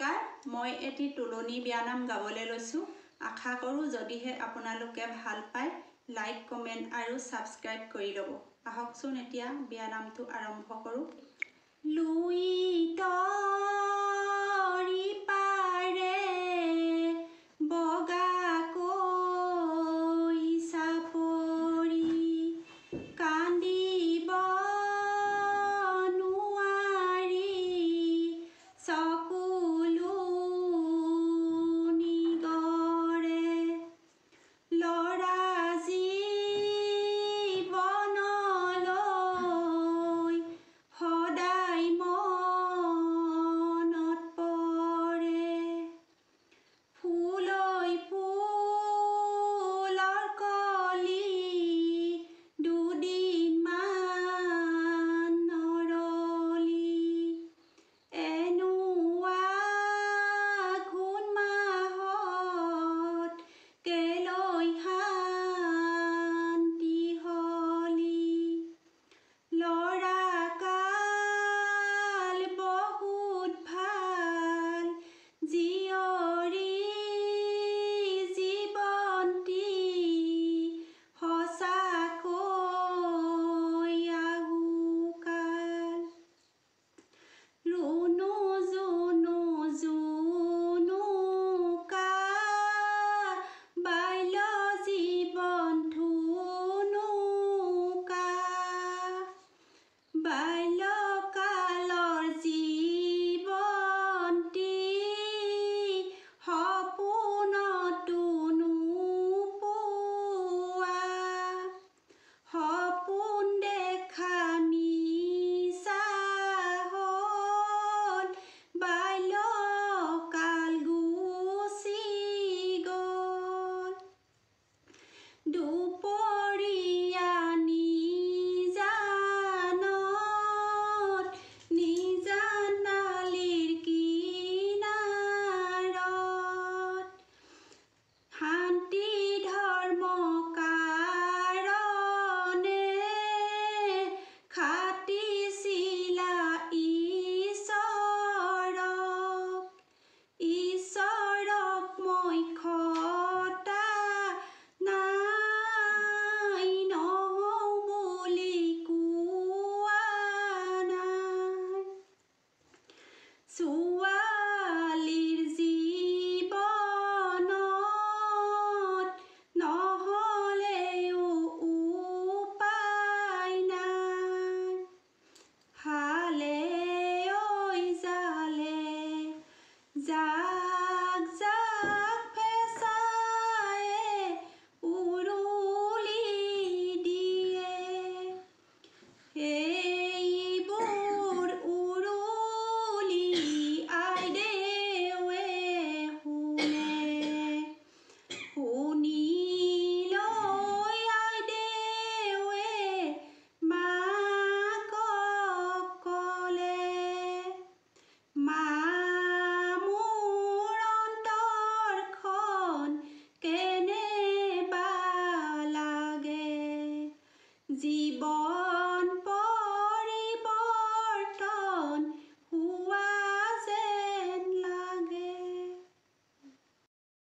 নমস্কাৰ, মই এটি তুলনি বিয়ানাম গাবলৈ লৈছোঁ। আশা কৰোঁ যদিহে আপোনালোকে ভাল পায় লাইক কমেণ্ট আৰু ছাবস্ক্ৰাইব কৰি ল'ব। আহকচোন এতিয়া বিয়ানামটো আৰম্ভ কৰোঁ। লুইতৰি পাৰে বগাকৈ চাপৰি কান্দিব নোৱাৰি চকুলো নিগৰে ল'ৰা জীৱনলৈ সদায় মনত পৰে ফুলই ফুলৰ কলি দুদিনমান নৰলি এনুৱা ঘোণ মাহত কেলৈ শান্তি হলি ল'ৰা কাল বহুত ভাল জীয়ৰী জীৱন্তী সঁচাকৈ আহুকাল ৰুণু জুনু জুনুকা বাল্য জীৱন ধুনুকা বাল্যকালৰ জীৱন্তী সপোনতো নোপোৱা সপোন দেখা মিছা হ'ল বাল্যকাল গুচি গ'ল দুপৰীয়া নিজানত নিজানালিৰ কিনাৰত শান্তি ধৰ্ম কাৰণে খাটিছিলা ঈশ্বৰক মই খটা নাই নহওঁ বুলি কোৱা নাই চোৱা